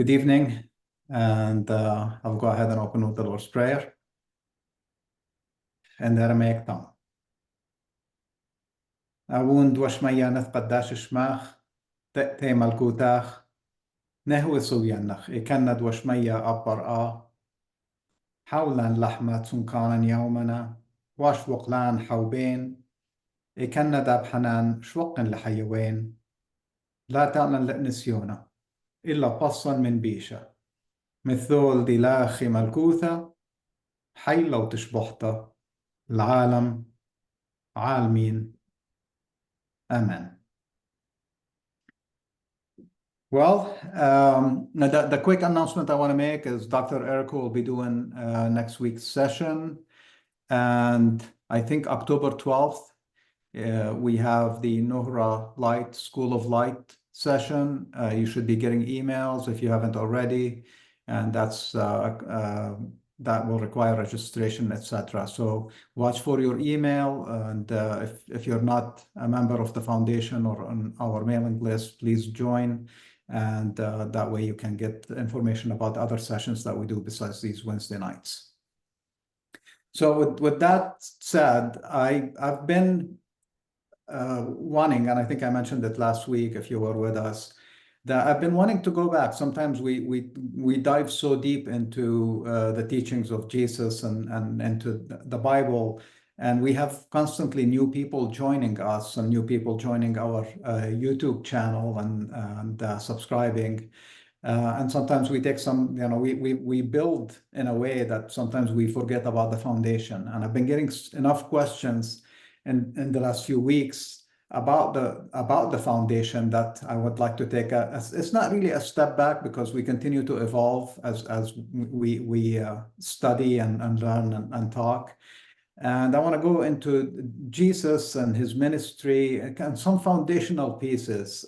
Good evening, and I'll go ahead and open with the Lord's Prayer in the Aramaic tongue. Awun dwashmayaneth qaddash shmach, te malkutach, nehu suyanach, ikanna dwashmaya abbar'a, hawlan lahma tunkanan yawmana, wash waqlan hawbain, ikanna dabhanan shwaqan lahayawain, la ta'lan la'nisyona, illa passan min bisha. مثول دلاخي ملكوثة حي لو تشبحته العالم عالمين. Amen. Well, the quick announcement I want to make is Dr. Eric will be doing next week's session. And I think October 12th, we have the Nohra Light School of Light session. You should be getting emails if you haven't already. And that's that will require registration, etc. So watch for your email, and if you're not a member of the foundation or on our mailing list, please join, and that way you can get information about other sessions that we do besides these Wednesday nights. So with that said, I've been wanting, and I think I mentioned it last week if you were with us, that I've been wanting to go back. Sometimes we dive so deep into the teachings of Jesus and into the Bible, and we have constantly new people joining us and new people joining our YouTube channel and subscribing. And sometimes we take some, we build in a way that sometimes we forget about the foundation. And I've been getting enough questions in the last few weeks about the foundation that I would like to take it's not really a step back, because we continue to evolve as we study and learn and talk. And I want to go into Jesus and his ministry and some foundational pieces,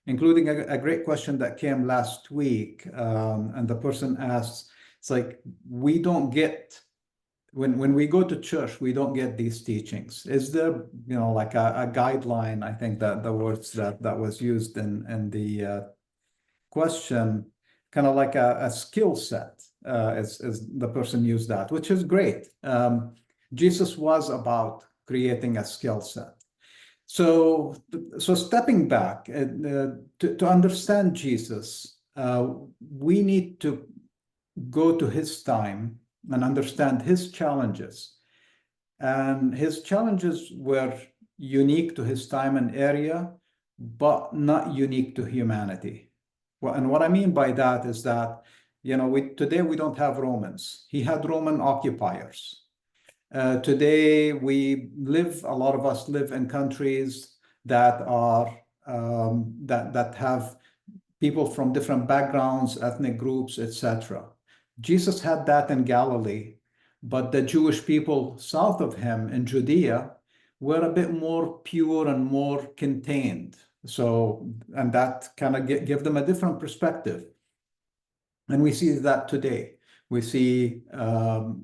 including a great question that came last week. And the person asks, it's like, we don't get, when we go to church, we don't get these teachings. Is there, like a guideline? I think that the words that was used in the question, kind of like a skill set, as the person used that, which is great. Jesus was about creating a skill set. So stepping back, to understand Jesus, we need to go to his time and understand his challenges. And his challenges were unique to his time and area, but not unique to humanity. Well, and what I mean by that is that, today we don't have Romans. He had Roman occupiers. Today a lot of us live in countries that are, that have people from different backgrounds, ethnic groups, etc. Jesus had that in Galilee, but the Jewish people south of him in Judea were a bit more pure and more contained. So, and that kind of give them a different perspective. And we see that today. We see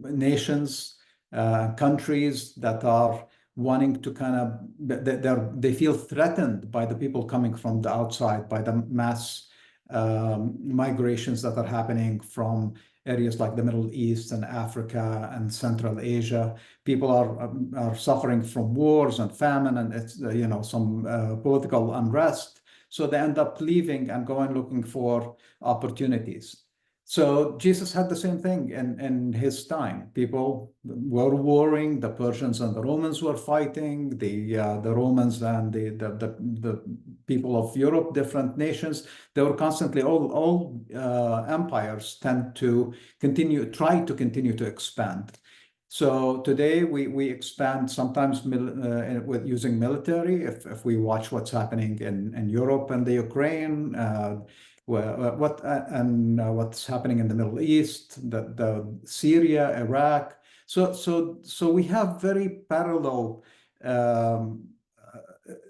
nations, countries that are wanting to kind of, they feel threatened by the people coming from the outside, by the mass migrations that are happening from areas like the Middle East and Africa and Central Asia. People are suffering from wars and famine, and it's some political unrest. So they end up leaving and going looking for opportunities. So Jesus had the same thing in his time. People were warring. The Persians and the Romans were fighting. The Romans and the people of Europe, different nations, they were constantly, all empires tend to try to continue to expand. So today we expand sometimes with using military. If we watch what's happening in Europe and the Ukraine, what's happening in the Middle East, the Syria, Iraq. So we have very parallel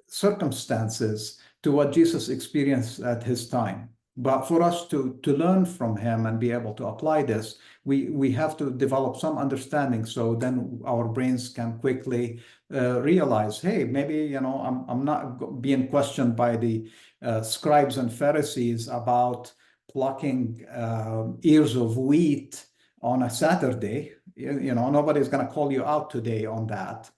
circumstances to what Jesus experienced at his time. But for us to learn from him and be able to apply this, we have to develop some understanding, so then our brains can quickly realize, hey, maybe I'm not being questioned by the scribes and Pharisees about plucking ears of wheat on a Saturday. You know, nobody's going to call you out today on that.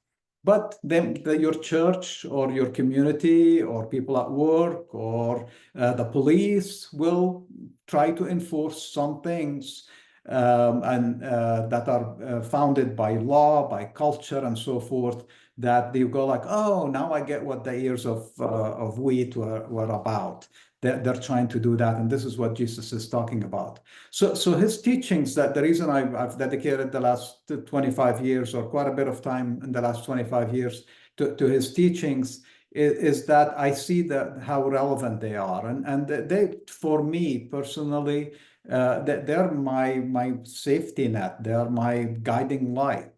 But then your church or your community or people at work or the police will try to enforce some things and that are founded by law, by culture, and so forth. That you go like, oh, now I get what the ears of wheat were about. They're trying to do that, and this is what Jesus is talking about. So his teachings, that the reason I've dedicated the last 25 years or quite a bit of time in the last 25 years to his teachings is that I see how relevant they are. And they, for me personally, they're my safety net. They are my guiding light.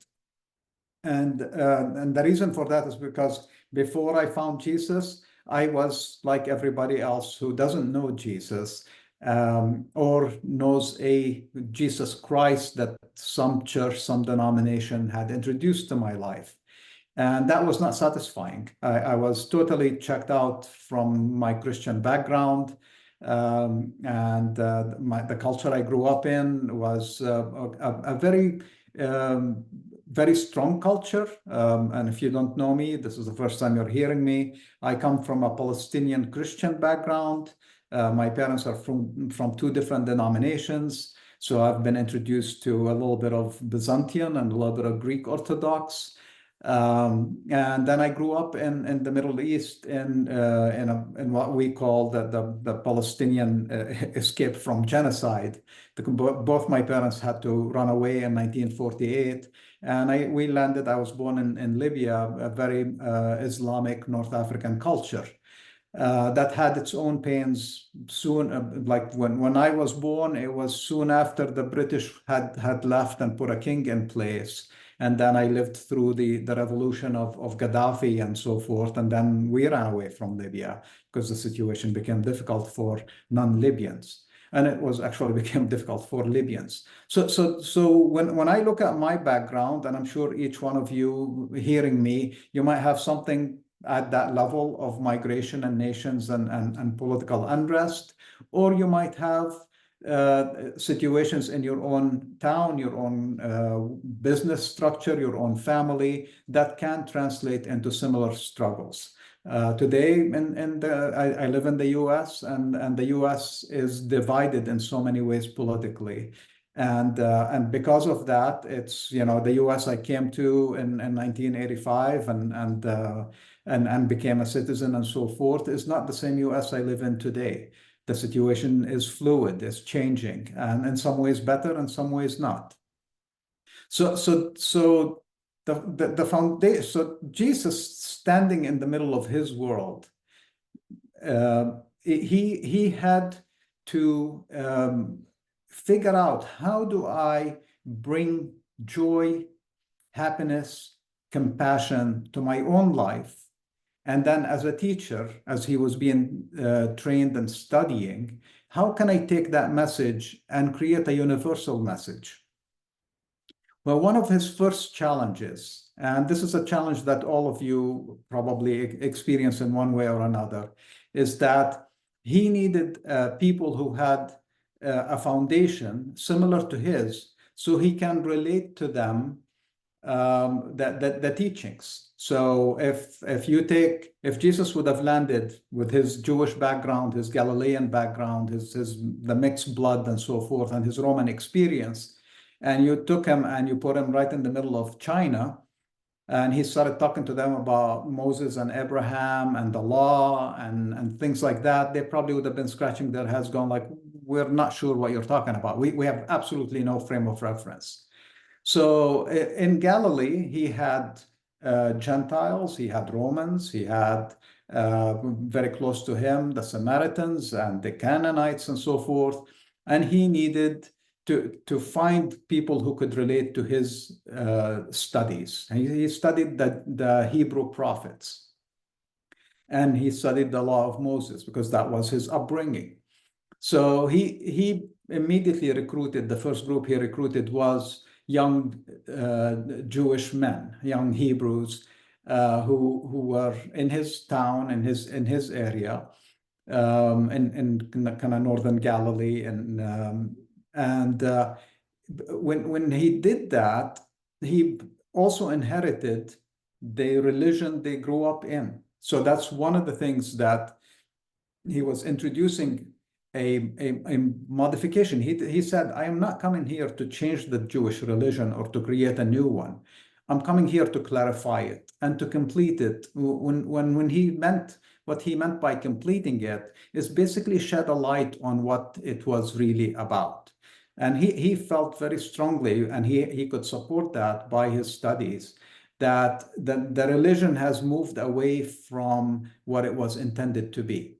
And the reason for that is because before I found Jesus, I was like everybody else who doesn't know Jesus or knows a Jesus Christ that some church, some denomination had introduced to my life. And that was not satisfying. I was totally checked out from my Christian background. And the culture I grew up in was a very very strong culture. And if you don't know me, this is the first time you're hearing me. I come from a Palestinian Christian background. My parents are from two different denominations. So I've been introduced to a little bit of Byzantine and a little bit of Greek Orthodox. And then I grew up in the Middle East in what we call the Palestinian escape from genocide. Both my parents had to run away in 1948. And I was born in Libya, a very Islamic North African culture that had its own pains soon. Like when I was born, it was soon after the British had left and put a king in place. And then I lived through the revolution of Gaddafi and so forth. And then we ran away from Libya because the situation became difficult for non-Libyans. And it was actually became difficult for Libyans. So when I look at my background, and I'm sure each one of you hearing me, you might have something at that level of migration and nations and political unrest, or you might have situations in your own town, your own business structure, your own family that can translate into similar struggles. Today, I live in the U.S. and the U.S. is divided in so many ways politically, and because of that, it's the U.S. I came to in 1985 and became a citizen and so forth is not the same U.S. I live in today. The situation is fluid, it's changing, and in some ways better, in some ways not. So the foundation. So Jesus standing in the middle of his world, he had to figure out, how do I bring joy, happiness, compassion to my own life? And then as a teacher, as he was being trained and studying, how can I take that message and create a universal message? Well, one of his first challenges, and this is a challenge that all of you probably experience in one way or another, is that he needed people who had a foundation similar to his, so he can relate to them the teachings. So if Jesus would have landed with his Jewish background, his Galilean background, the mixed blood and so forth, and his Roman experience, and you took him and you put him right in the middle of China, and he started talking to them about Moses and Abraham and the law and things like that, they probably would have been scratching their heads going like, we're not sure what you're talking about. We have absolutely no frame of reference. So in Galilee, he had Gentiles, he had Romans, he had very close to him, the Samaritans and the Canaanites and so forth. And he needed to find people who could relate to his studies. And he studied the Hebrew prophets. And he studied the law of Moses because that was his upbringing. So he immediately recruited, the first group he recruited was young Jewish men, young Hebrews who were in his town, in his area, in kind of northern Galilee, and when he did that, he also inherited the religion they grew up in. So that's one of the things that he was introducing a modification. He said, I am not coming here to change the Jewish religion or to create a new one. I'm coming here to clarify it and to complete it. When he meant, what he meant by completing it is basically shed a light on what it was really about. And he felt very strongly, and he could support that by his studies, that the religion has moved away from what it was intended to be.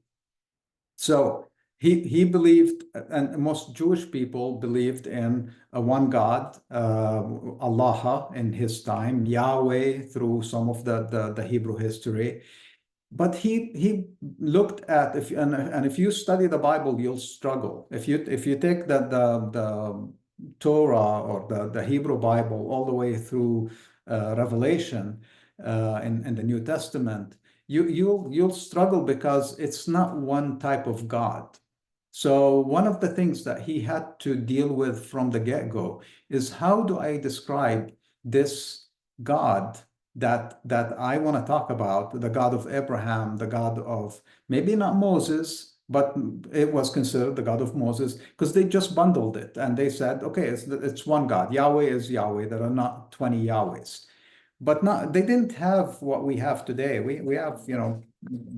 So he believed, and most Jewish people believed in a one God, Allaha in his time, Yahweh through some of the Hebrew history. But he looked at, if you study the Bible, you'll struggle. If you take the Torah or the Hebrew Bible all the way through Revelation in the New Testament, you'll struggle because it's not one type of God. So one of the things that he had to deal with from the get-go is, how do I describe this God that I want to talk about, the God of Abraham, the God of maybe not Moses, but it was considered the God of Moses, because they just bundled it and they said, okay, it's one God. Yahweh is Yahweh. There are not 20 Yahwehs. But they didn't have what we have today. We have,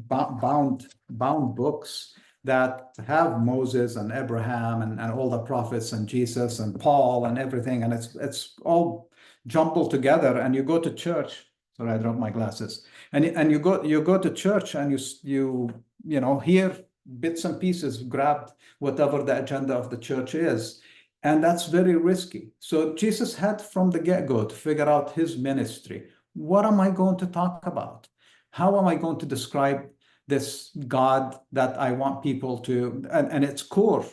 bound books that have Moses and Abraham and all the prophets and Jesus and Paul and everything, and it's all jumbled together. And you go to church. Sorry, I dropped my glasses. And you go to church and you hear bits and pieces, grabbed whatever the agenda of the church is. And that's very risky. So Jesus had from the get-go to figure out his ministry. What am I going to talk about? How am I going to describe this God that I want people to, and it's core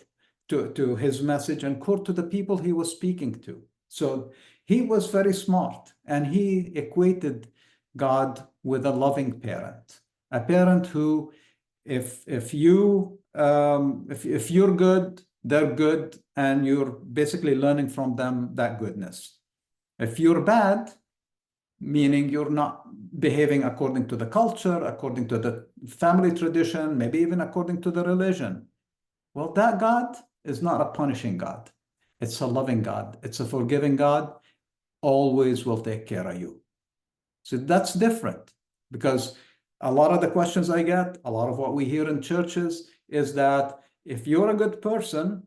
to his message and core to the people he was speaking to. So he was very smart, and he equated God with a loving parent, a parent who, if you're good, they're good, and you're basically learning from them that goodness. If you're bad, meaning you're not behaving according to the culture, according to the family tradition, maybe even according to the religion, well, that God is not a punishing God. It's a loving God. It's a forgiving God. Always will take care of you. So that's different, because a lot of the questions I get, a lot of what we hear in churches is that if you're a good person,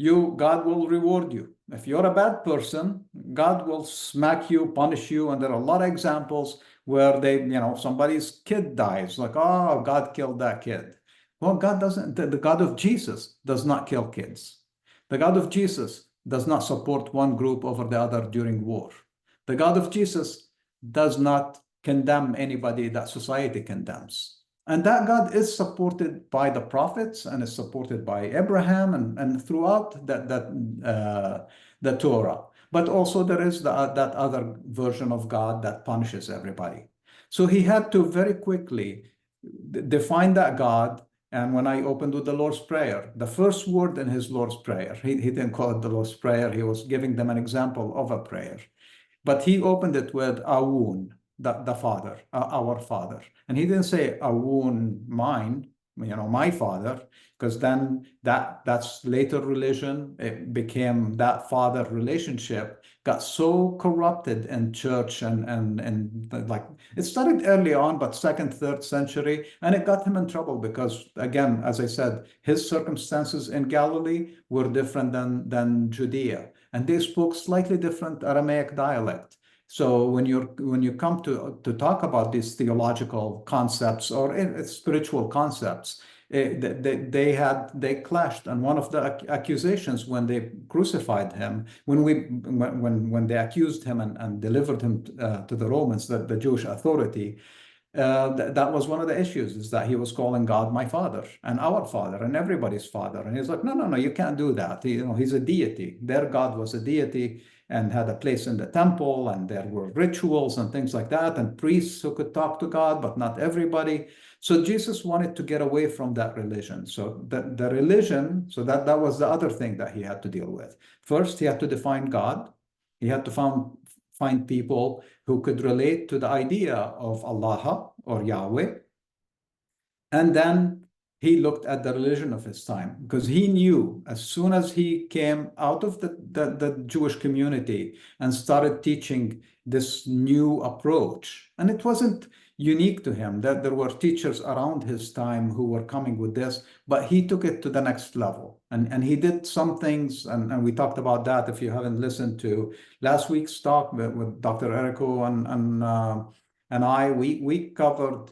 God will reward you. If you're a bad person, God will smack you, punish you. And there are a lot of examples where somebody's kid dies, like, oh, God killed that kid. Well, God doesn't, the God of Jesus does not kill kids. The God of Jesus does not support one group over the other during war. The God of Jesus does not condemn anybody that society condemns. And that God is supported by the prophets and is supported by Abraham and throughout the Torah. But also there is that other version of God that punishes everybody. So he had to very quickly define that God. And when I opened with the Lord's Prayer, the first word in his Lord's Prayer, he didn't call it the Lord's Prayer. He was giving them an example of a prayer. But he opened it with Awun, the Father, our Father. And he didn't say Awun, mine, my Father, because then that's later religion. It became that father relationship got so corrupted in church and like it started early on, but 2nd, 3rd century, and it got him in trouble because, again, as I said, his circumstances in Galilee were different than Judea, and they spoke slightly different Aramaic dialect. So when you come to talk about these theological concepts or spiritual concepts, they clashed. And one of the accusations when they crucified him, when they accused him and delivered him to the Romans, the Jewish authority, that was one of the issues, is that he was calling God my Father and our Father and everybody's Father. And he's like, no, you can't do that. He's a deity. Their God was a deity and had a place in the temple, and there were rituals and things like that, and priests who could talk to God, but not everybody. So Jesus wanted to get away from that religion. So the religion, so that was the other thing that he had to deal with. First, he had to define God. He had to find people who could relate to the idea of Allaha or Yahweh. And then he looked at the religion of his time, because he knew as soon as he came out of the Jewish community and started teaching this new approach, and it wasn't unique to him, that there were teachers around his time who were coming with this, but he took it to the next level. And he did some things, and we talked about that. If you haven't listened to last week's talk with Dr. Eriko and I, we covered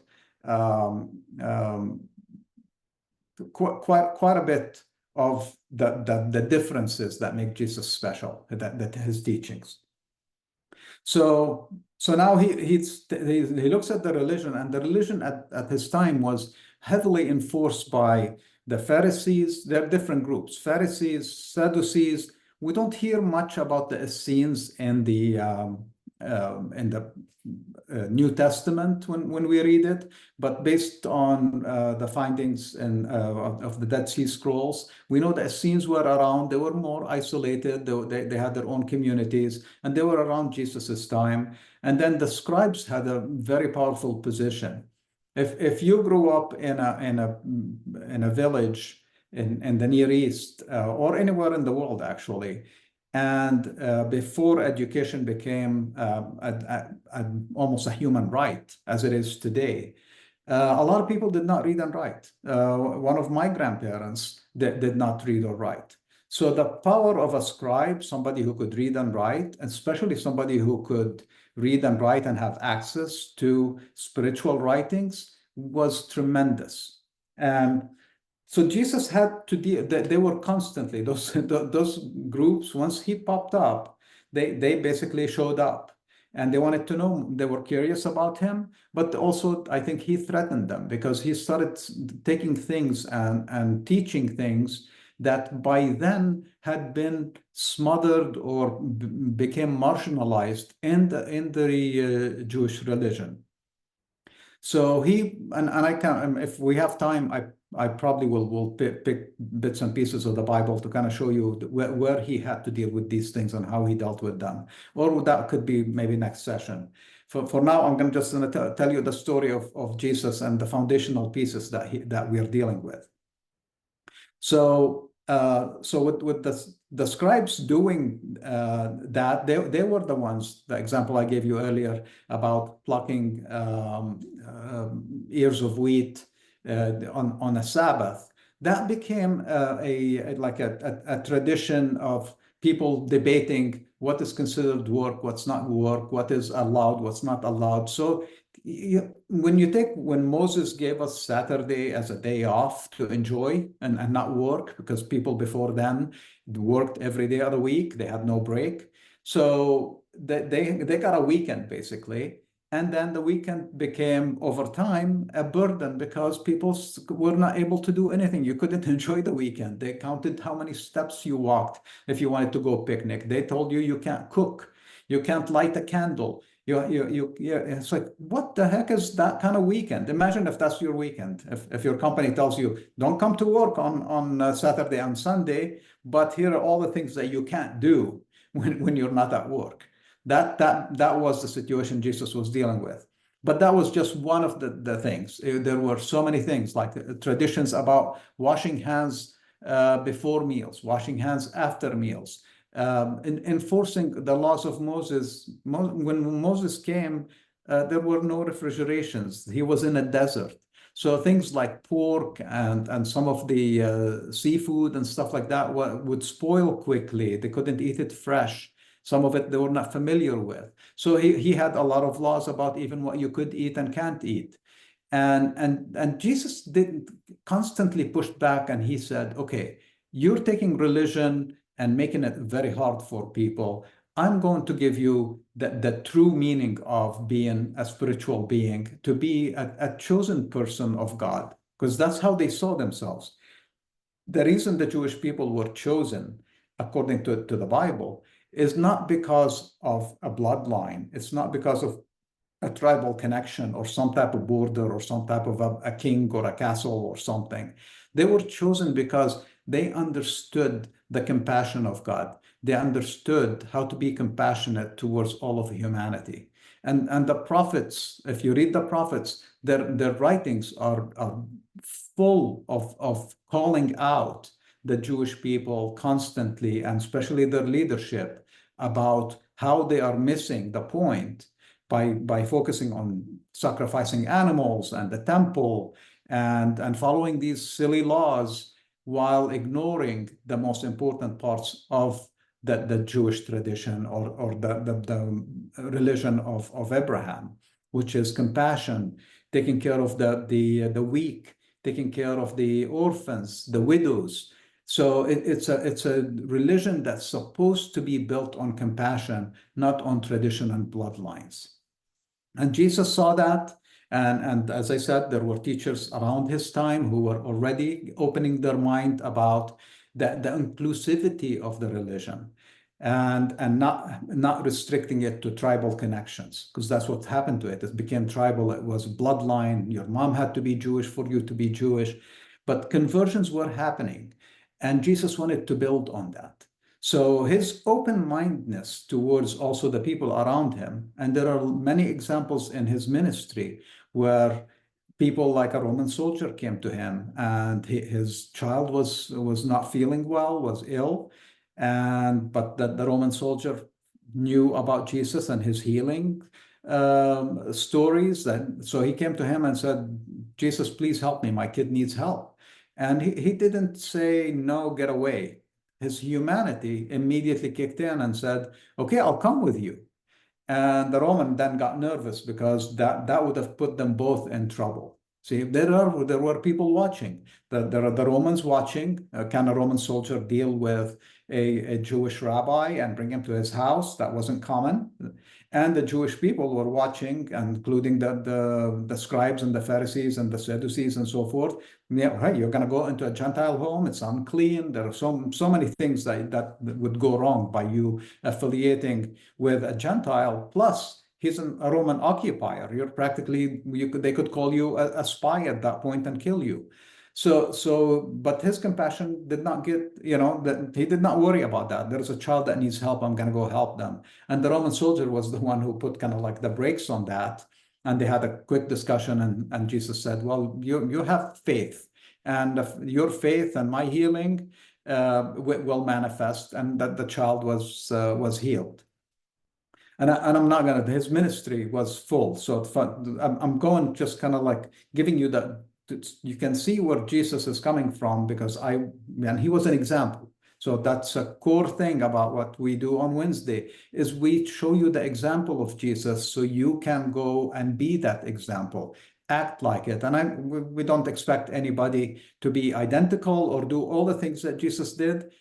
quite a bit of the differences that make Jesus special, that his teachings. So now he looks at the religion, and the religion at his time was heavily enforced by the Pharisees. There are different groups: Pharisees, Sadducees. We don't hear much about the Essenes in the New Testament when we read it, but based on the findings of the Dead Sea Scrolls, we know the Essenes were around. They were more isolated. They had their own communities, and they were around Jesus's time. And then the scribes had a very powerful position. If you grew up in a village in the Near East or anywhere in the world, actually, and before education became almost a human right, as it is today, a lot of people did not read and write. One of my grandparents did not read or write. So the power of a scribe, somebody who could read and write, especially somebody who could read and write and have access to spiritual writings, was tremendous. And so Jesus had to deal. They were constantly, those groups, once he popped up, they basically showed up, and they wanted to know. They were curious about him, but also I think he threatened them, because he started taking things and teaching things that by then had been smothered or became marginalized in the Jewish religion. So and I can, if we have time, I probably will pick bits and pieces of the Bible to kind of show you where he had to deal with these things and how he dealt with them. Or that could be maybe next session. For now, I'm going to just tell you the story of Jesus and the foundational pieces that we are dealing with. So with the scribes doing that, they were the ones, the example I gave you earlier about plucking ears of wheat on a Sabbath. That became a tradition of people debating what is considered work, what's not work, what is allowed, what's not allowed. So when Moses gave us Saturday as a day off to enjoy and not work, because people before then worked every day of the week, they had no break. So they got a weekend basically. And then the weekend became, over time, a burden, because people were not able to do anything. You couldn't enjoy the weekend. They counted how many steps you walked if you wanted to go picnic. They told you can't cook. You can't light a candle. It's like, what the heck is that kind of weekend? Imagine if that's your weekend. If your company tells you, don't come to work on Saturday and Sunday, but here are all the things that you can't do when you're not at work. That was the situation Jesus was dealing with. But that was just one of the things. There were so many things, like traditions about washing hands before meals, washing hands after meals, enforcing the laws of Moses. When Moses came, there were no refrigerations. He was in a desert. So things like pork and some of the seafood and stuff like that would spoil quickly. They couldn't eat it fresh. Some of it they were not familiar with. So he had a lot of laws about even what you could eat and can't eat. And Jesus didn't constantly push back, and he said, okay, you're taking religion and making it very hard for people. I'm going to give you the true meaning of being a spiritual being, to be a chosen person of God, because that's how they saw themselves. The reason the Jewish people were chosen, according to the Bible, is not because of a bloodline. It's not because of a tribal connection or some type of border or some type of a king or a castle or something. They were chosen because they understood the compassion of God. They understood how to be compassionate towards all of humanity. And the prophets, if you read the prophets, their writings are full of calling out the Jewish people constantly, and especially their leadership, about how they are missing the point by focusing on sacrificing animals and the temple and following these silly laws while ignoring the most important parts of the Jewish tradition or the religion of Abraham, which is compassion, taking care of the weak, taking care of the orphans, the widows. So it's a religion that's supposed to be built on compassion, not on tradition and bloodlines. And Jesus saw that. And as I said, there were teachers around his time who were already opening their mind about the inclusivity of the religion and not restricting it to tribal connections, because that's what happened to it. It became tribal. It was bloodline. Your mom had to be Jewish for you to be Jewish. But conversions were happening. And Jesus wanted to build on that. So his open-mindedness towards also the people around him, and there are many examples in his ministry where people like a Roman soldier came to him and his child was not feeling well, was ill, but the Roman soldier knew about Jesus and his healing stories. So he came to him and said, Jesus, please help me. My kid needs help. And he didn't say, no, get away. His humanity immediately kicked in and said, okay, I'll come with you. And the Roman then got nervous because that would have put them both in trouble. See, there were people watching. There are the Romans watching. Can a Roman soldier deal with a Jewish rabbi and bring him to his house? That wasn't common. And the Jewish people were watching, including the scribes and the Pharisees and the Sadducees and so forth. Yeah, right, you're going to go into a Gentile home. It's unclean. There are so many things that would go wrong by you affiliating with a Gentile. Plus, he's a Roman occupier. You're practically, they could call you a spy at that point and kill you. But his compassion did not get, that he did not worry about that. There's a child that needs help. I'm going to go help them. And the Roman soldier was the one who put kind of like the brakes on that. And they had a quick discussion, and Jesus said, well, you have faith, and your faith and my healing will manifest, and that the child was healed. And I'm not going to, his ministry was full. So I'm going just kind of like giving you that, you can see where Jesus is coming from, because he was an example. So that's a core thing about what we do on Wednesday, is we show you the example of Jesus so you can go and be that example, act like it. And we don't expect anybody to be identical or do all the things that Jesus did.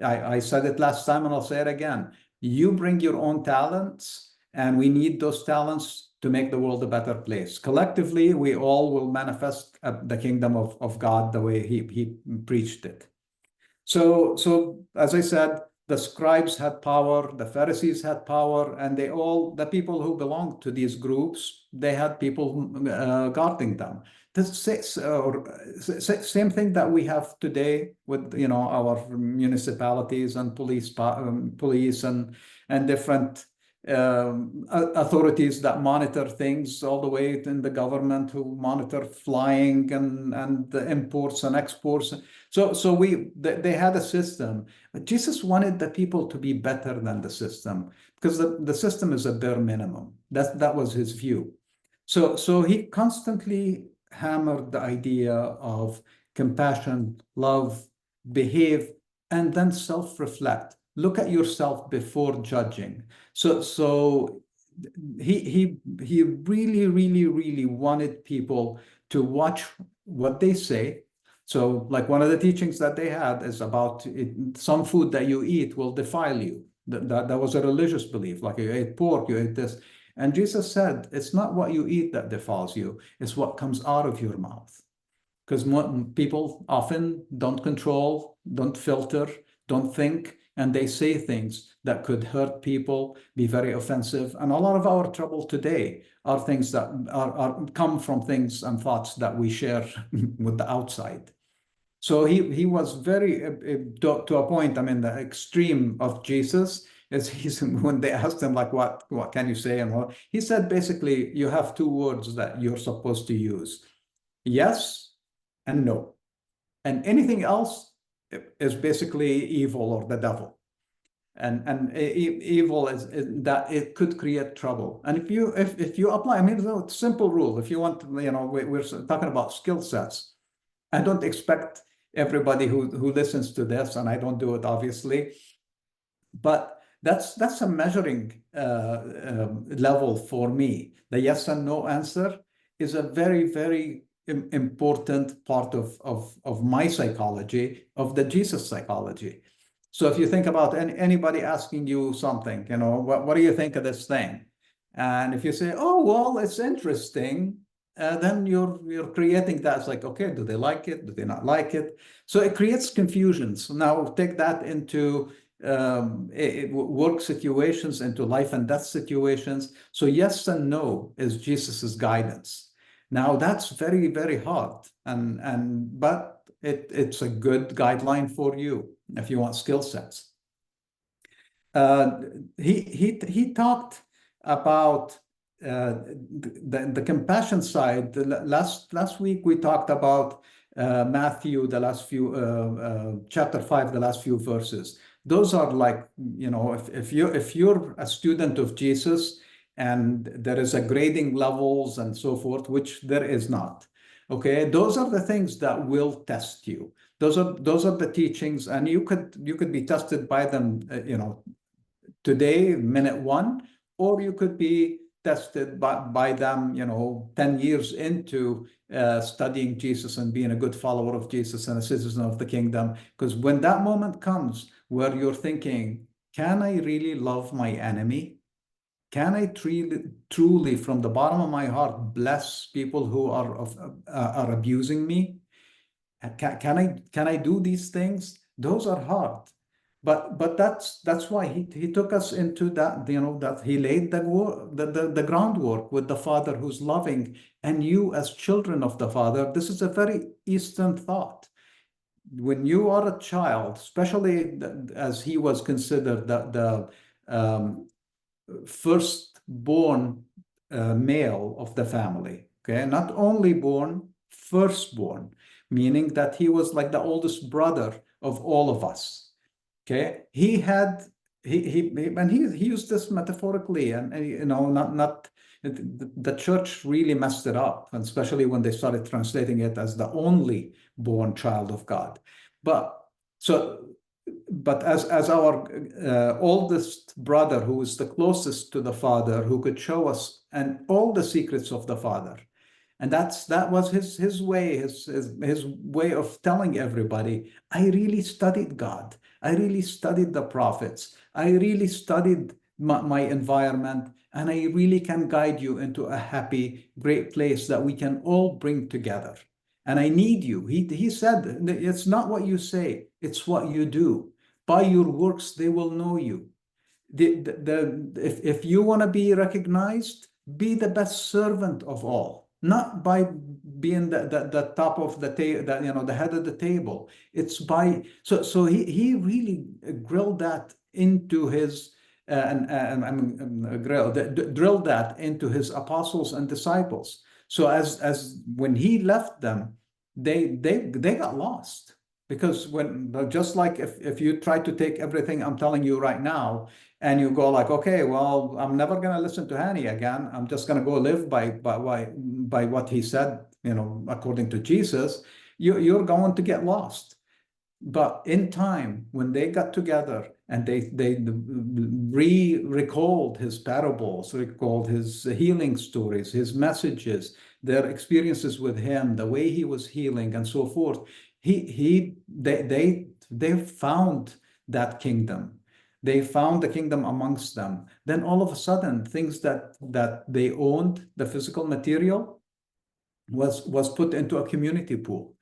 I said it last time and I'll say it again. You bring your own talents, and we need those talents to make the world a better place. Collectively, we all will manifest the kingdom of God the way he preached it. So as I said, the scribes had power, the Pharisees had power, and the people who belonged to these groups, they had people guarding them. The same thing that we have today with our municipalities and police and different authorities that monitor things, all the way in the government who monitor flying and the imports and exports. So they had a system, but Jesus wanted the people to be better than the system, because the system is a bare minimum. That was his view. So he constantly hammered the idea of compassion, love, behave, and then self-reflect. Look at yourself before judging. So he really, really, really wanted people to watch what they say. So like one of the teachings that they had is about some food that you eat will defile you. That was a religious belief. Like you ate pork, you ate this. And Jesus said, it's not what you eat that defiles you, it's what comes out of your mouth. Because people often don't control, don't filter, don't think, and they say things that could hurt people, be very offensive. And a lot of our trouble today are things that come from things and thoughts that we share with the outside. So he was very to a point. I mean, the extreme of Jesus is when they asked him like, what can you say? And what he said, basically, you have two words that you're supposed to use: yes and no, and anything else is basically evil or the devil. And evil is that it could create trouble. And if you apply, I mean, it's a simple rule. If you want, we're talking about skill sets. I don't expect everybody who listens to this, and I don't do it obviously, but that's a measuring level for me. The yes and no answer is a very, very important part of my psychology, of the Jesus psychology. So if you think about anybody asking you something, what do you think of this thing? And if you say, oh, well, it's interesting, then you're creating that. It's like, okay, do they like it? Do they not like it? So it creates confusion. So now take that into work situations, into life and death situations. So yes and no is Jesus's guidance. Now that's very, very hard, but it's a good guideline for you if you want skill sets. He talked about the compassion side. Last week we talked about Matthew, the last few chapter 5, the last few verses. Those are like, if you're a student of Jesus, and there is a grading levels and so forth, which there is not. Okay, those are the things that will test you. Those are the teachings, and you could be tested by them, today, minute one, or you could be tested by them, 10 years into studying Jesus and being a good follower of Jesus and a citizen of the kingdom. Because when that moment comes where you're thinking, can I really love my enemy? Can I truly, from the bottom of my heart, bless people who are abusing me? Can I do these things? Those are hard, but that's why he took us into that. That he laid the groundwork with the Father who's loving, and you as children of the Father. This is a very Eastern thought. When you are a child, especially as he was considered the firstborn male of the family, okay, not only born, firstborn, meaning that he was like the oldest brother of all of us. Okay, he used this metaphorically, and not the church really messed it up, and especially when they started translating it as the only born child of God. But as our oldest brother, who is the closest to the Father, who could show us and all the secrets of the Father, and that was his way, his way of telling everybody, I really studied God. I really studied the prophets. I really studied my environment, and I really can guide you into a happy, great place that we can all bring together. And I need you. He said, it's not what you say, it's what you do. By your works, they will know you. If you want to be recognized, be the best servant of all, not by being the top of the table, the head of the table. It's by so he really drilled that into his drilled that into his apostles and disciples. So as when he left them, they got lost. Because just like if you try to take everything I'm telling you right now, and you go like, okay, well, I'm never going to listen to Hanny again. I'm just going to go live by what he said, according to Jesus. You're going to get lost. But in time, when they got together and they recalled his parables, recalled his healing stories, his messages, their experiences with him, the way he was healing, and so forth, they found that kingdom. They found the kingdom amongst them. Then all of a sudden, things that they owned, the physical material, was put into a community pool.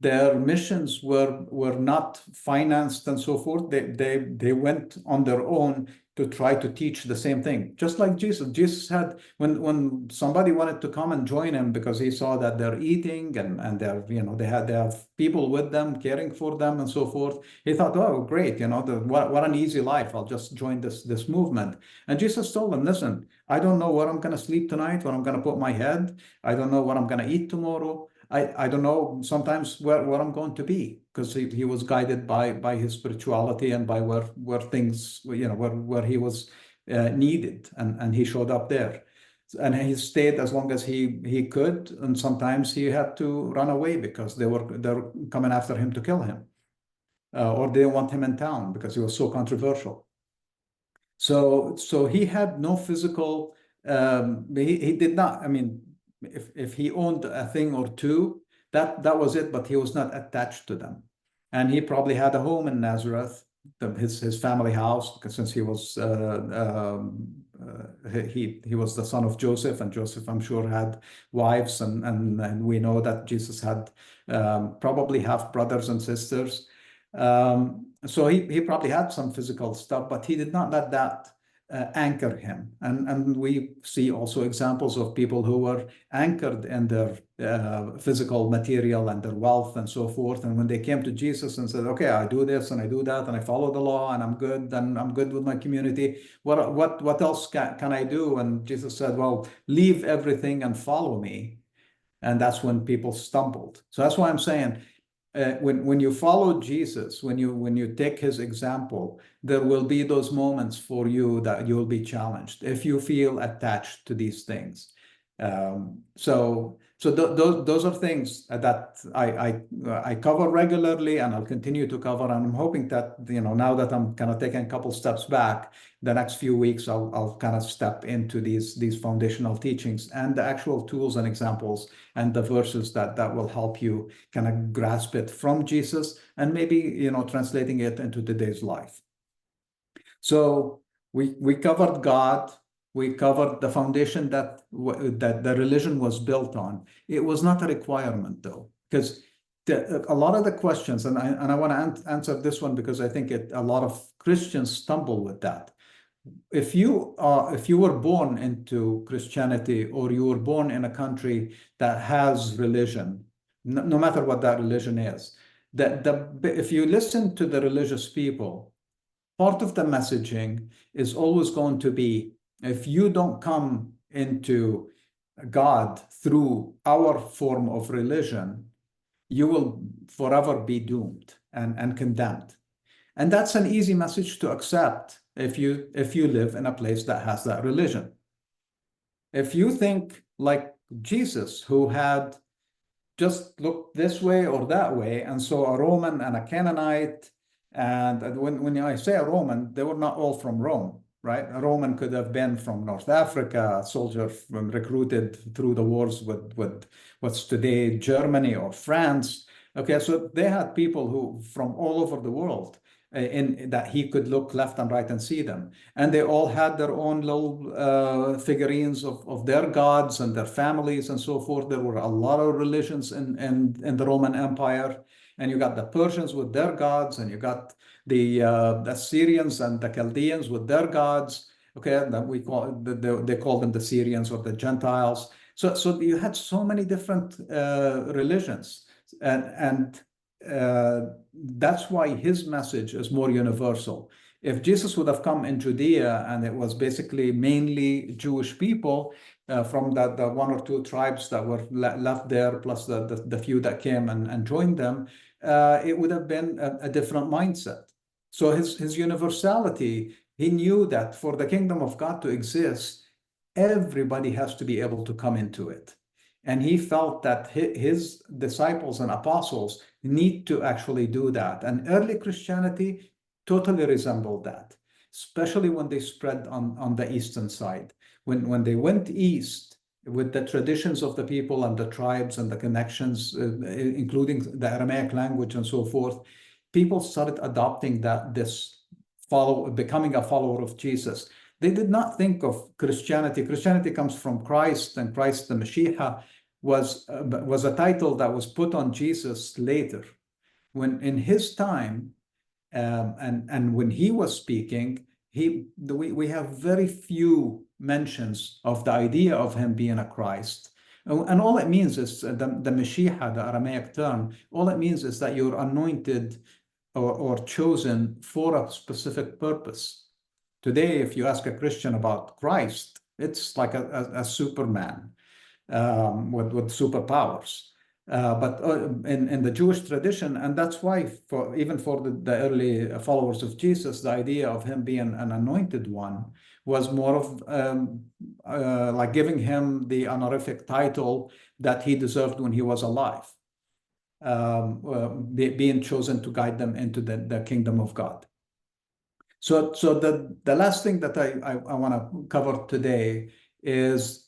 their missions were not financed and so forth. They went on their own to try to teach the same thing, just like Jesus. Jesus had, when somebody wanted to come and join him because he saw that they're eating and they're, they have people with them caring for them and so forth. He thought, oh, great, what an easy life. I'll just join this movement. And Jesus told them, listen, I don't know where I'm going to sleep tonight, where I'm going to put my head. I don't know what I'm going to eat tomorrow. I don't know sometimes where I'm going to be, because he was guided by his spirituality and by where things, where he was needed, and he showed up there. And he stayed as long as he could, and sometimes he had to run away because they were coming after him to kill him, or they didn't want him in town because he was so controversial. So he had no physical. He did not. I mean, if he owned a thing or two, that was it, but he was not attached to them. And he probably had a home in Nazareth, his family house, because since he was he was the son of Joseph, and Joseph, I'm sure, had wives, and we know that Jesus had probably half brothers and sisters. So he probably had some physical stuff, but he did not let that anchor him. And we see also examples of people who were anchored in their physical material and their wealth and so forth. And when they came to Jesus and said, okay, I do this and I do that and I follow the law and I'm good with my community, what else can I do? And Jesus said, well, leave everything and follow me. And that's when people stumbled. So that's why I'm saying, when you follow Jesus, when you take his example, there will be those moments for you that you'll be challenged if you feel attached to these things. So those are things that I cover regularly, and I'll continue to cover. And I'm hoping that, now that I'm kind of taking a couple steps back, the next few weeks I'll kind of step into these foundational teachings and the actual tools and examples and the verses that will help you kind of grasp it from Jesus, and maybe translating it into today's life. So we covered God. We covered the foundation that the religion was built on. It was not a requirement, though, because a lot of the questions, and I want to answer this one because I think a lot of Christians stumble with that. If you were born into Christianity, or you were born in a country that has religion, no matter what that religion is, if you listen to the religious people, part of the messaging is always going to be, if you don't come into God through our form of religion, you will forever be doomed and condemned. And that's an easy message to accept if you live in a place that has that religion. If you think like Jesus, who had just looked this way or that way and saw a Roman and a Canaanite, and when I say a Roman, they were not all from Rome, right? A Roman could have been from North Africa, a soldier recruited through the wars with what's today Germany or France. Okay, so they had people who from all over the world, in that he could look left and right and see them. And they all had their own little figurines of their gods and their families and so forth. There were a lot of religions in the Roman Empire. And you got the Persians with their gods, and you got the Assyrians and the Chaldeans with their gods. Okay, that they call them the Syrians or the Gentiles. So you had so many different religions, and that's why his message is more universal. If Jesus would have come in Judea and it was basically mainly Jewish people, from the one or two tribes that were left there, plus the few that came and joined them, it would have been a different mindset. So his universality, he knew that for the kingdom of God to exist, everybody has to be able to come into it. And he felt that his disciples and apostles need to actually do that. And early Christianity totally resembled that, especially when they spread on the eastern side. When they went east with the traditions of the people and the tribes and the connections, including the Aramaic language and so forth, people started adopting becoming a follower of Jesus. They did not think of Christianity. Christianity comes from Christ, and Christ the Messiah. was a title that was put on Jesus later. When in his time, and when he was speaking, we have very few mentions of the idea of him being a Christ. And all it means is the Mashiach, the Aramaic term, all it means is that you're anointed or chosen for a specific purpose. Today, if you ask a Christian about Christ, it's like a Superman with superpowers. But in the Jewish tradition, and that's why even for the early followers of Jesus, the idea of him being an anointed one was more of like giving him the honorific title that he deserved when he was alive, being chosen to guide them into the kingdom of God. So the last thing that I want to cover today is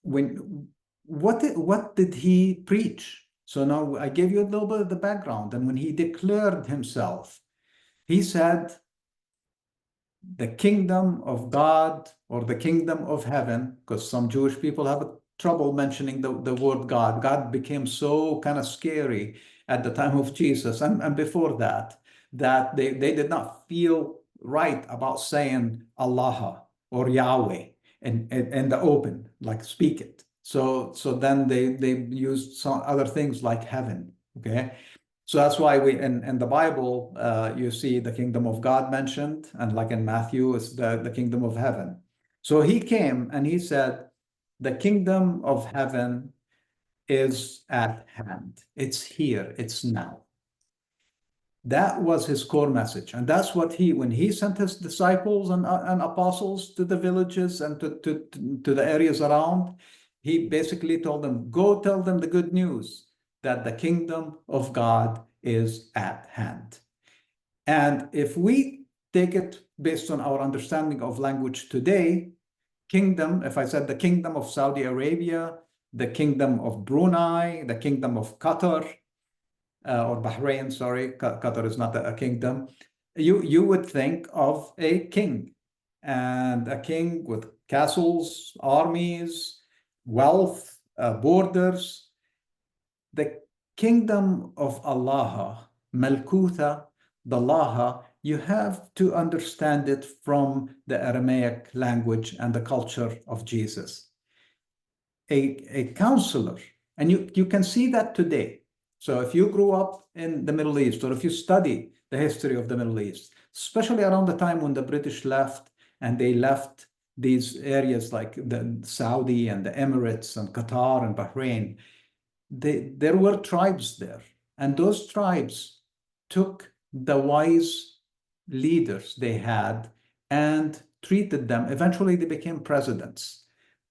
what did he preach? So now I gave you a little bit of the background. And when he declared himself, he said, the kingdom of God or the kingdom of heaven, because some Jewish people have trouble mentioning the word God. God became so kind of scary at the time of Jesus and before that they did not feel right about saying Allaha or Yahweh in the open, like speak it. So then they used some other things like heaven, okay? So that's why in the Bible, you see the kingdom of God mentioned, and like in Matthew, it's the kingdom of heaven. So he came and he said, the kingdom of heaven is at hand. It's here, it's now. That was his core message. And that's what when he sent his disciples and apostles to the villages and to the areas around, he basically told them, go tell them the good news that the kingdom of God is at hand. And if we take it based on our understanding of language today, kingdom, if I said the kingdom of Saudi Arabia, the kingdom of Brunei, the kingdom of Qatar, or Bahrain, sorry, Qatar is not a kingdom, you would think of a king, and a king with castles, armies, wealth, borders. The kingdom of Allaha, Malkutha, Dallaha, you have to understand it from the Aramaic language and the culture of Jesus. A counselor, and you can see that today. So if you grew up in the Middle East, or if you study the history of the Middle East, especially around the time when the British left, and they left these areas like the Saudi and the Emirates and Qatar and Bahrain, there were tribes there. And those tribes took the wise leaders they had and treated them. Eventually, they became presidents.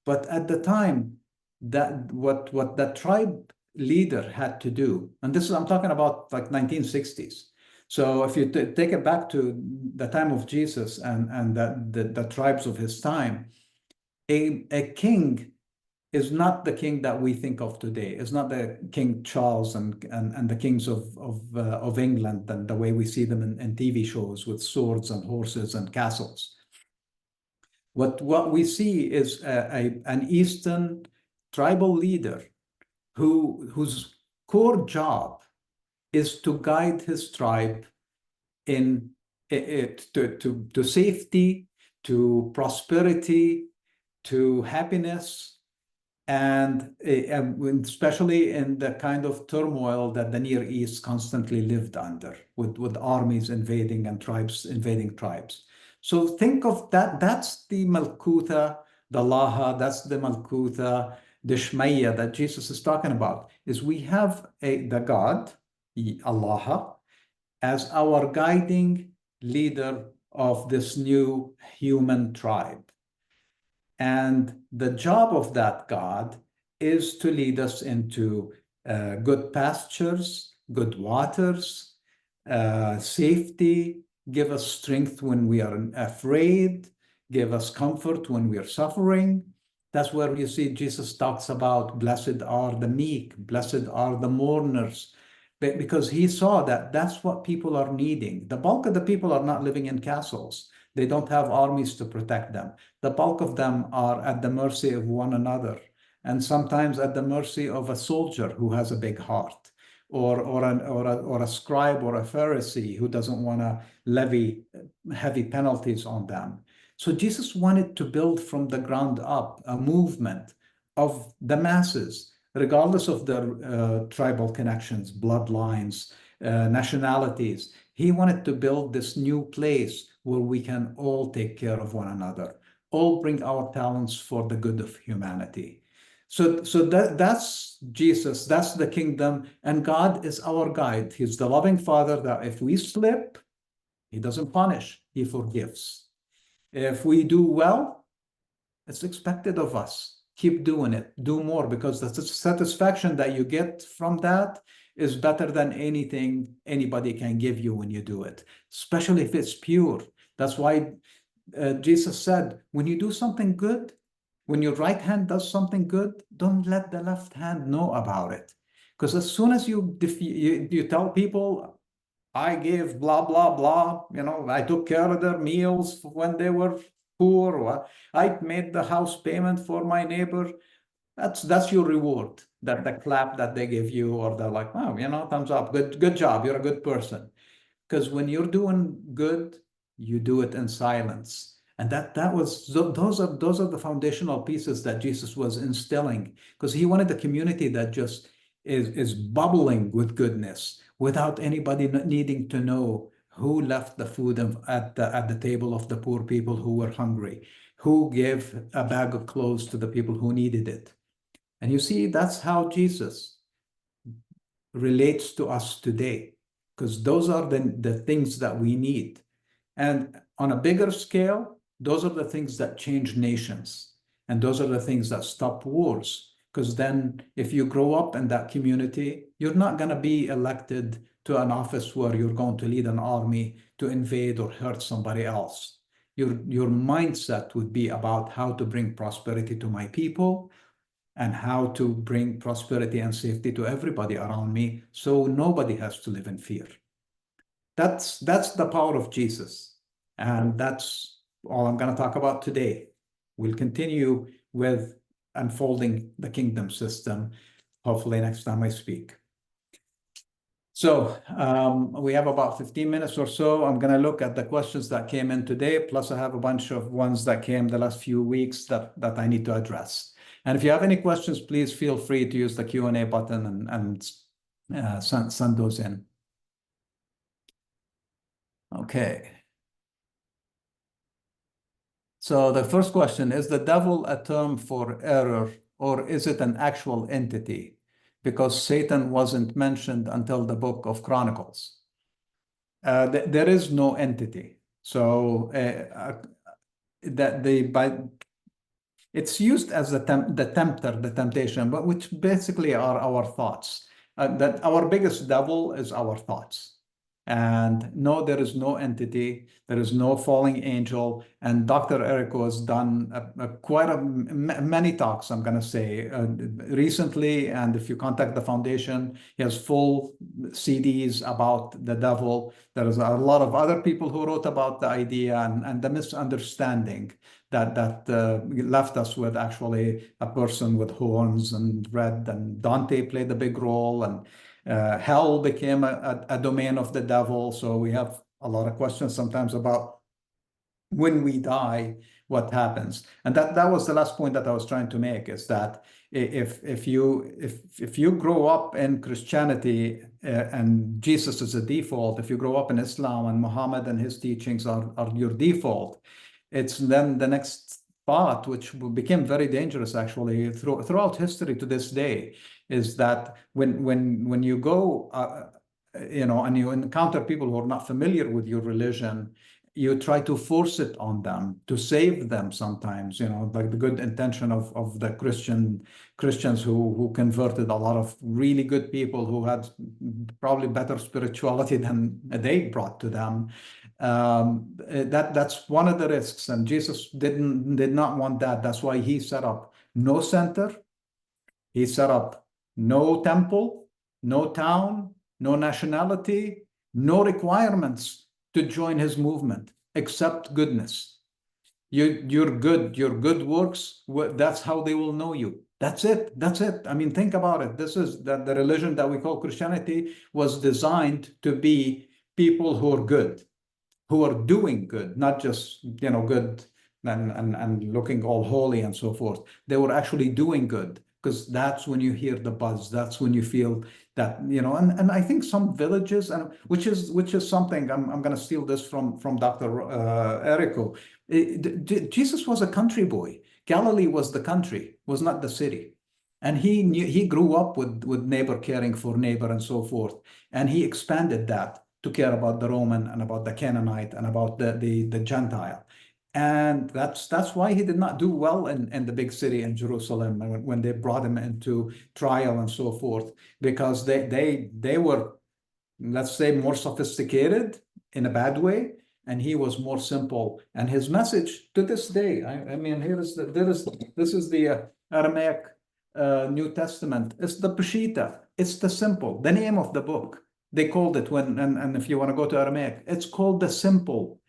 But at the time, what that tribe leader had to do, and this is, I'm talking about like 1960s. So if you take it back to the time of Jesus and the tribes of his time, a king is not the king that we think of today. It's not the King Charles and the kings of England and the way we see them in TV shows with swords and horses and castles. What we see is an Eastern tribal leader whose core job is to guide his tribe to safety, to prosperity, to happiness, and especially in the kind of turmoil that the Near East constantly lived under, with armies invading and tribes invading tribes. So think of that. That's the Malkutha, the Allaha, that's the Malkutha, the Shmaya that Jesus is talking about, is we have the God, Allaha, as our guiding leader of this new human tribe. And the job of that God is to lead us into good pastures, good waters, safety, give us strength when we are afraid, give us comfort when we are suffering. That's where you see Jesus talks about blessed are the meek, blessed are the mourners, because he saw that that's what people are needing. The bulk of the people are not living in castles. They don't have armies to protect them. The bulk of them are at the mercy of one another. and sometimes at the mercy of a soldier who has a big heart, or a scribe or a Pharisee who doesn't want to levy heavy penalties on them. So Jesus wanted to build from the ground up a movement of the masses, regardless of their tribal connections, bloodlines, nationalities. He wanted to build this new place where we can all take care of one another, all bring our talents for the good of humanity. So that's Jesus, that's the kingdom, and God is our guide. He's the loving Father that if we slip, He doesn't punish, He forgives. If we do well, it's expected of us. Keep doing it, do more, because the satisfaction that you get from that is better than anything anybody can give you when you do it, especially if it's pure. That's why Jesus said, when you do something good, when your right hand does something good, don't let the left hand know about it. Because as soon as you tell people, I gave blah, blah, blah, I took care of their meals when they were poor, or I made the house payment for my neighbor, that's your reward, that the clap that they give you, or they're like, oh, thumbs up, good job, you're a good person. Because when you're doing good, you do it in silence. And those are the foundational pieces that Jesus was instilling, because he wanted a community that just is bubbling with goodness without anybody needing to know who left the food at the table of the poor people who were hungry, who gave a bag of clothes to the people who needed it. And you see, that's how Jesus relates to us today, because those are the things that we need. And on a bigger scale, those are the things that change nations. And those are the things that stop wars. Because then if you grow up in that community, you're not going to be elected to an office where you're going to lead an army to invade or hurt somebody else. Your mindset would be about how to bring prosperity to my people and how to bring prosperity and safety to everybody around me, so nobody has to live in fear. That's the power of Jesus. And that's all I'm going to talk about today. We'll continue with unfolding the kingdom system, hopefully next time I speak. So we have about 15 minutes or so. I'm going to look at the questions that came in today, plus I have a bunch of ones that came the last few weeks that I need to address. And if you have any questions, please feel free to use the Q&A button and send those in. Okay. So the first question, is the devil a term for error, or is it an actual entity? Because Satan wasn't mentioned until the book of Chronicles. There is no entity. So it's used as the tempter, the temptation, but which basically are our thoughts. That our biggest devil is our thoughts. And no, there is no entity, there is no falling angel. And Dr. Errico has done many talks, I'm going to say, recently. And if you contact the foundation, he has full CDs about the devil. There is a lot of other people who wrote about the idea and the misunderstanding that left us with actually a person with horns and red, and Dante played a big role, and hell became a domain of the devil. So we have a lot of questions sometimes about when we die, what happens. And that was the last point that I was trying to make, is that if you grow up in Christianity and Jesus is a default, if you grow up in Islam and Muhammad and his teachings are your default, it's then the next thought, which became very dangerous actually throughout history to this day, is that when you go, and you encounter people who are not familiar with your religion, you try to force it on them to save them sometimes, like the good intention of the Christians who converted a lot of really good people who had probably better spirituality than they brought to them. That's one of the risks, and Jesus did not want that. That's why he set up no center. He set up no temple, no town, no nationality, no requirements to join his movement, except goodness. You're good, your good works, that's how they will know you. That's it. That's it. I mean, think about it. This is the religion that we call Christianity was designed to be people who are good, who are doing good, not just, good and looking all holy and so forth. They were actually doing good, because that's when you hear the buzz. That's when you feel that, and I think some villages, and which is something I'm going to steal this from Dr. Errico. Jesus was a country boy. Galilee was the country, was not the city. And he grew up with neighbor caring for neighbor and so forth. And he expanded that to care about the Roman and about the Canaanite and about the Gentile. And that's why he did not do well in the big city in Jerusalem when they brought him into trial and so forth, because they were, let's say, more sophisticated in a bad way, and he was more simple. And his message to this day, I mean, this is the Aramaic New Testament. It's the Peshitta. It's the simple. The name of the book, they called it and if you want to go to Aramaic, it's called the simple.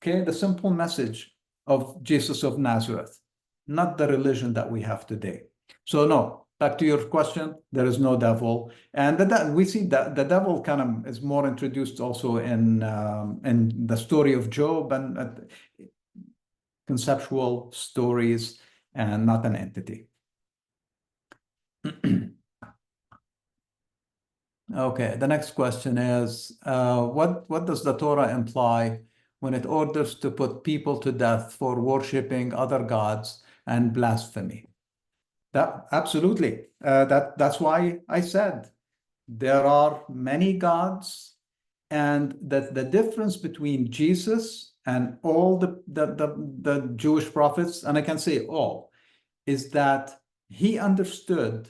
Okay, the simple message of Jesus of Nazareth, not the religion that we have today. So no, back to your question, there is no devil. And we see that the devil kind of is more introduced also in the story of Job and conceptual stories, and not an entity. Okay, the next question is, what does the Torah imply when it orders to put people to death for worshiping other gods and blasphemy? That absolutely. That's why I said there are many gods, and that the difference between Jesus and all the Jewish prophets, and I can say all, is that he understood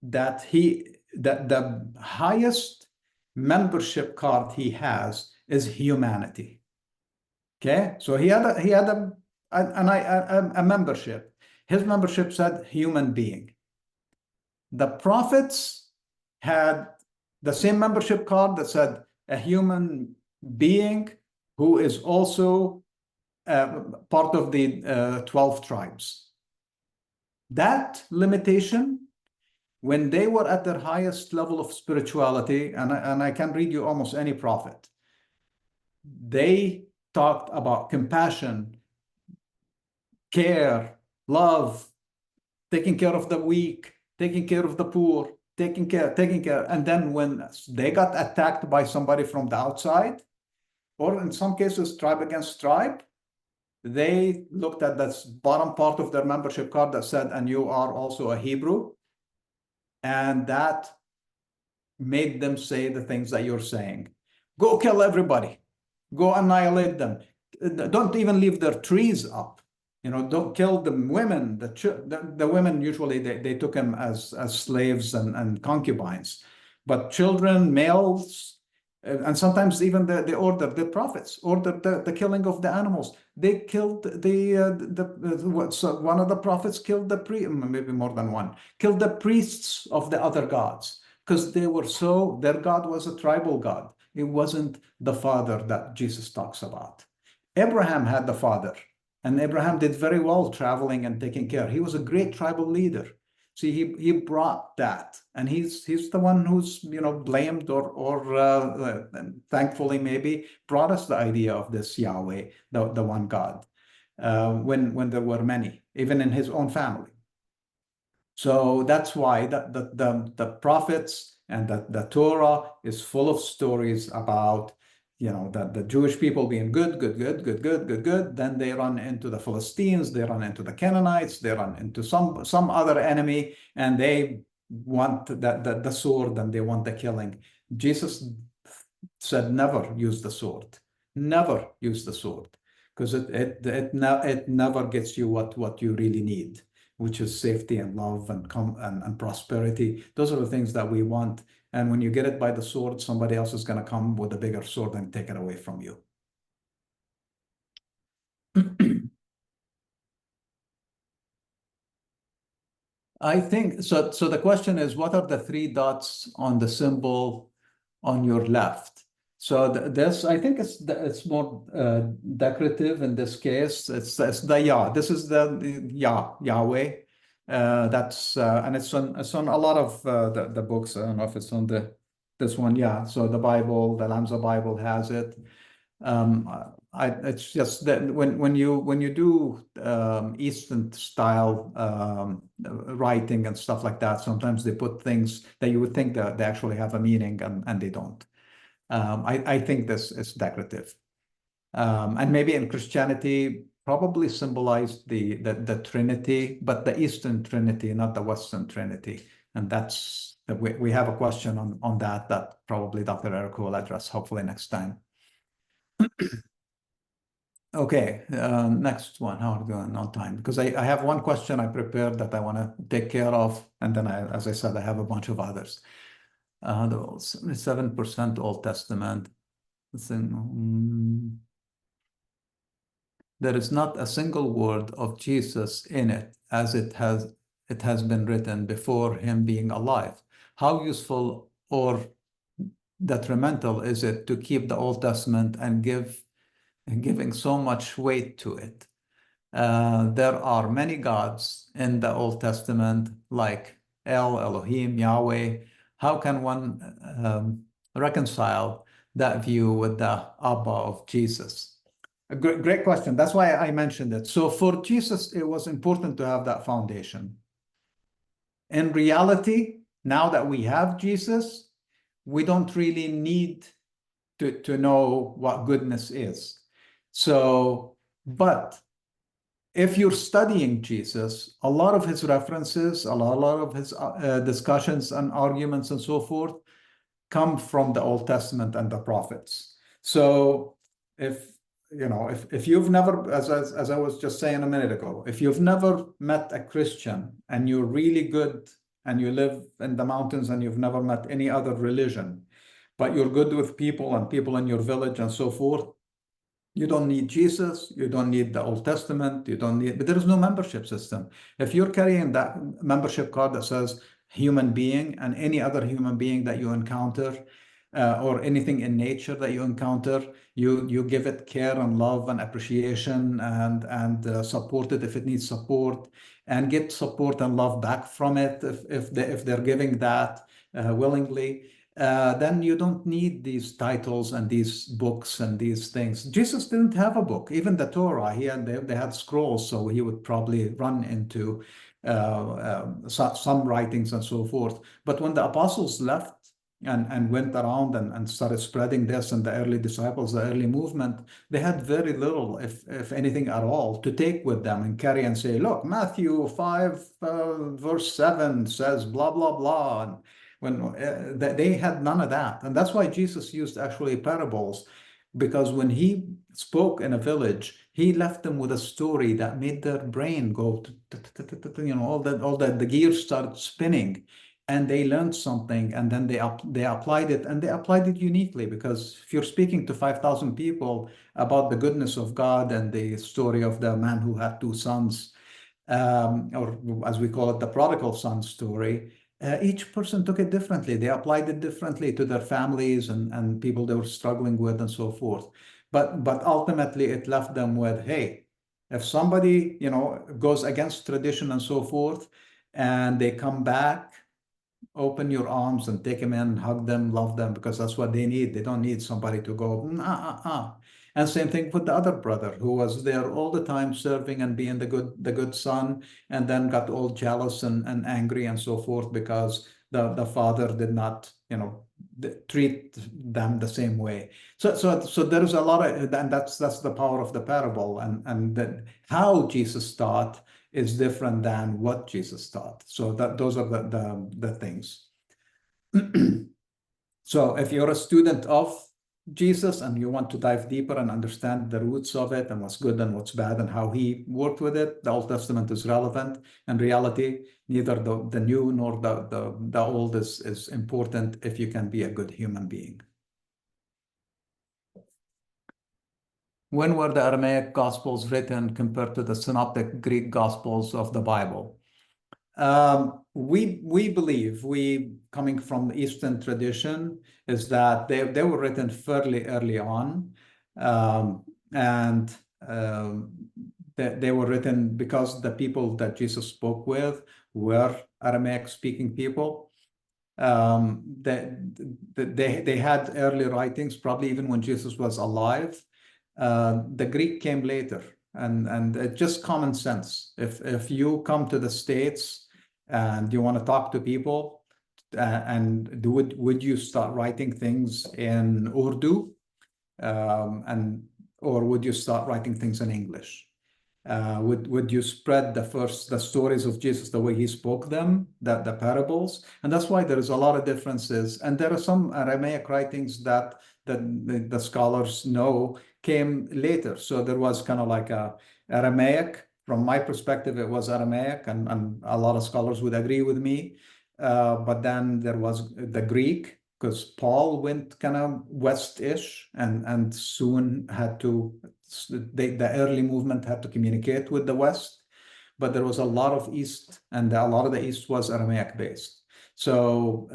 that the highest membership card he has is humanity. Okay, so he had a membership. His membership said human being. The prophets had the same membership card that said a human being who is also part of the 12 tribes. That limitation, when they were at their highest level of spirituality, and I can read you almost any prophet, they talked about compassion, care, love, taking care of the weak, taking care of the poor, taking care. And then when they got attacked by somebody from the outside, or in some cases, tribe against tribe, they looked at that bottom part of their membership card that said, and you are also a Hebrew. And that made them say the things that you're saying. Go kill everybody. Go annihilate them. Don't even leave their trees up. Don't kill the women. The women, usually they took them as slaves and concubines. But children, males, and sometimes even the prophets ordered the killing of the animals. They killed one of the prophets killed maybe more than one, killed the priests of the other gods, because their God was a tribal God. It wasn't the father that Jesus talks about. Abraham had the father, and Abraham did very well traveling and taking care. He was a great tribal leader. See, he brought that, and he's the one who's blamed or thankfully maybe brought us the idea of this Yahweh, the one God, when there were many, even in his own family. So that's why the prophets and the Torah is full of stories about the Jewish people being good. Then they run into the Philistines, they run into the Canaanites, they run into some other enemy, and they want the sword, and they want the killing. Jesus said, never use the sword. Never use the sword, because it never gets you what you really need, which is safety and love and prosperity. Those are the things that we want. And when you get it by the sword, somebody else is going to come with a bigger sword and take it away from you. I think so. So the question is, what are the 3 dots on the symbol on your left? So this, I think it's more decorative in this case. It's the Yah. This is the Yahweh. That's and it's on a lot of the books. I don't know if it's on this one. Yeah. So the Bible, the Lamsa Bible has it. It's just that when you do Eastern style writing and stuff like that, sometimes they put things that you would think that they actually have a meaning and they don't. I think this is decorative. And maybe in Christianity, probably symbolized the Trinity, but the Eastern Trinity, not the Western Trinity. And that's we have a question on that probably Dr. Eric will address hopefully next time. Okay, next one. How are we doing on time? Because I have one question I prepared that I want to take care of, and then as I said, I have a bunch of others. The 77% Old Testament. There is not a single word of Jesus in it, as it has been written before him being alive. How useful or detrimental is it to keep the Old Testament and giving so much weight to it? There are many gods in the Old Testament, like Elohim, Yahweh. How can one reconcile that view with the Abba of Jesus? A great question. That's why I mentioned it. So for Jesus, it was important to have that foundation. In reality, now that we have Jesus, we don't really need to know what goodness is. So, but if you're studying Jesus, a lot of his references, a lot of his discussions and arguments and so forth come from the Old Testament and the prophets. So if you've never, as I was just saying a minute ago, if you've never met a Christian and you're really good and you live in the mountains and you've never met any other religion, but you're good with people and people in your village and so forth, you don't need Jesus, you don't need the Old Testament, but there is no membership system. If you're carrying that membership card that says human being and any other human being that you encounter, or anything in nature that you encounter, you give it care and love and appreciation and support it if it needs support, and get support and love back from it if they're giving that willingly. Then you don't need these titles and these books and these things. Jesus didn't have a book. Even the Torah, they had scrolls, so he would probably run into some writings and so forth. But when the apostles left and went around and started spreading this, and the early disciples, the early movement, they had very little, if anything at all, to take with them and carry and say, look, Matthew 5, verse 7 says blah, blah, blah. And when they had none of that. And that's why Jesus used actually parables, because when he spoke in a village, he left them with a story that made their brain go, all the gears started spinning, and they learned something, and then they applied it, and they applied it uniquely. Because if you're speaking to 5,000 people about the goodness of God and the story of the man who had two sons, or as we call it, the prodigal son story, each person took it differently. They applied it differently to their families and people they were struggling with and so forth. But ultimately, it left them with, hey, if somebody goes against tradition and so forth, and they come back, open your arms and take them in, hug them, love them, because that's what they need. They don't need somebody to go, And same thing with the other brother who was there all the time serving and being the good son, and then got all jealous and angry and so forth because the father did not, treat them the same way. So there is a lot of, and that's the power of the parable, and that how Jesus taught is different than what Jesus taught. So those are the things. So if you're a student of Jesus and you want to dive deeper and understand the roots of it and what's good and what's bad and how he worked with it, the Old Testament is relevant. In reality, neither the new nor the old is important if you can be a good human being. When were the Aramaic Gospels written compared to the Synoptic Greek Gospels of the Bible? We believe, coming from the Eastern tradition, is that they were written fairly early on, and they were written because the people that Jesus spoke with were Aramaic speaking people. They had early writings, probably even when Jesus was alive. The Greek came later, and it's just common sense. If you come to the States and you want to talk to people, and would you start writing things in Urdu, or would you start writing things in English? Would you spread the stories of Jesus the way he spoke them, the parables? And that's why there is a lot of differences. And there are some Aramaic writings that the scholars know came later. So there was kind of like a Aramaic. From my perspective, it was Aramaic, and a lot of scholars would agree with me. But then there was the Greek, because Paul went kind of west-ish and soon had to, the early movement had to communicate with the West, but there was a lot of East, and a lot of the East was Aramaic based. So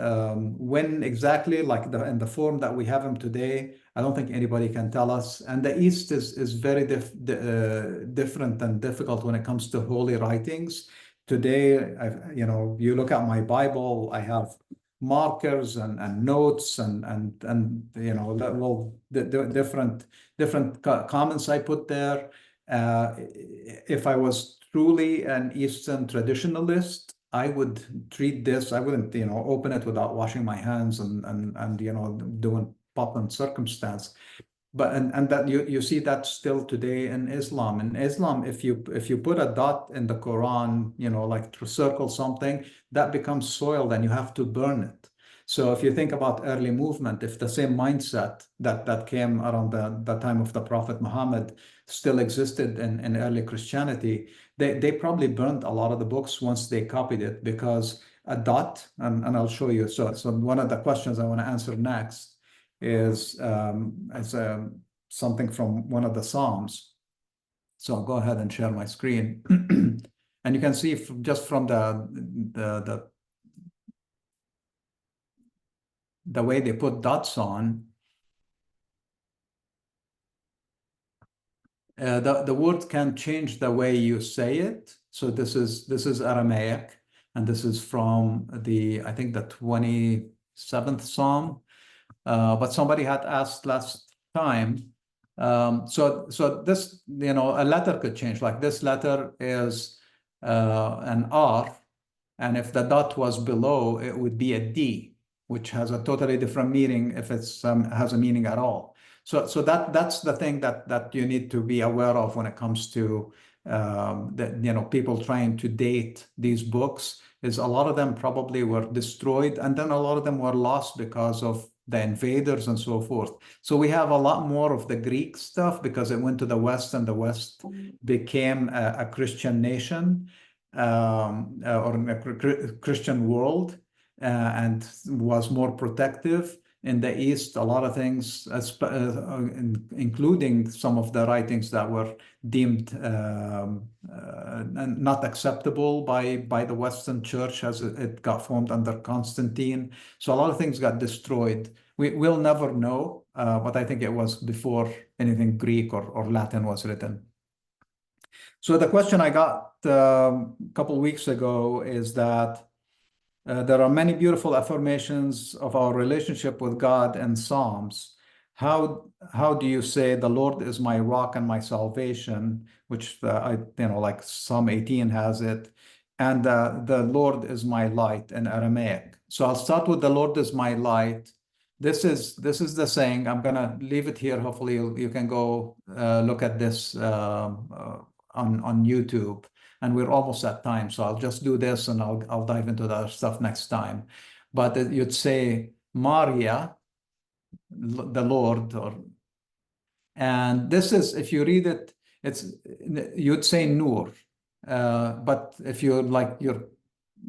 when exactly, like in the form that we have them today, I don't think anybody can tell us. And the East is very different and difficult when it comes to holy writings. Today, you look at my Bible, I have markers and notes and the different comments I put there. If I was truly an Eastern traditionalist, I would treat this. I wouldn't open it without washing my hands and doing pomp and circumstance. But and that you see that still today in Islam. In Islam, if you put a dot in the Quran, like to circle something, that becomes soiled and you have to burn it. So if you think about early movement, if the same mindset that came around the time of the Prophet Muhammad still existed in early Christianity, they probably burned a lot of the books once they copied it, because a dot, and I'll show you. So one of the questions I want to answer next is something from one of the Psalms. So I'll go ahead and share my screen. And you can see just from the way they put dots on, the word can change the way you say it. So this is Aramaic, and this is from I think the 27th Psalm. But somebody had asked last time. So this, a letter could change. Like this letter is an R, and if the dot was below, it would be a D, which has a totally different meaning if it's has a meaning at all. So that's the thing that you need to be aware of when it comes to people trying to date these books. Is a lot of them probably were destroyed, and then a lot of them were lost because of the invaders and so forth. So we have a lot more of the Greek stuff because it went to the West, and the West became a Christian nation, or a Christian world, and was more protective. In the East, a lot of things, including some of the writings that were deemed not acceptable by the Western Church as it got formed under Constantine. So a lot of things got destroyed. We'll never know, but I think it was before anything Greek or Latin was written. So the question I got a couple of weeks ago is that there are many beautiful affirmations of our relationship with God in Psalms. How do you say the Lord is my rock and my salvation, which like Psalm 18 has it, and the Lord is my light in Aramaic. So I'll start with the Lord is my light. This is the saying. I'm gonna leave it here. Hopefully you can go look at this on YouTube. And we're almost at time, so I'll just do this and I'll dive into the other stuff next time. But you'd say Maria, the Lord, and this is, if you read it, you'd say Nur. But if you like your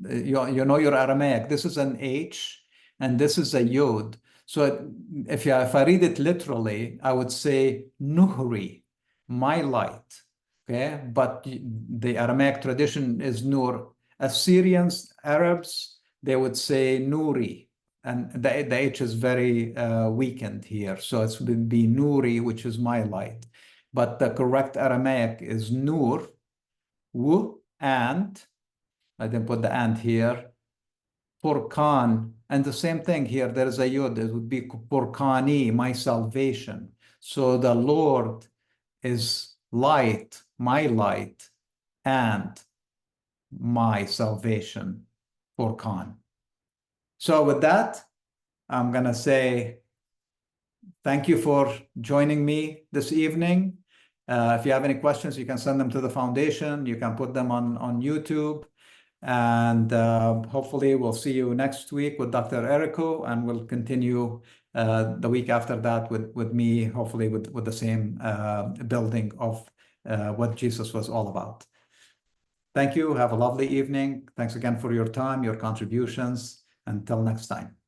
Aramaic, this is an H and this is a Yod. So if I read it literally, I would say Nuhri, my light. Okay, but the Aramaic tradition is Nur. Assyrians, Arabs, they would say Nuri, and the H is very weakened here. So it would be Nuri, which is my light. but the correct Aramaic is Nur, Wu, and, I didn't put the and here, Furqan, and the same thing here, there is a yod, it would be Furqani, my salvation. So the Lord is light, my light, and my salvation, Furqan. So with that, I'm gonna say thank you for joining me this evening. If you have any questions, you can send them to the foundation. You can put them on YouTube. And hopefully we'll see you next week with Dr. Errico, and we'll continue the week after that with me, hopefully with the same building of what Jesus was all about. Thank you. Have a lovely evening. Thanks again for your time, your contributions. Until next time.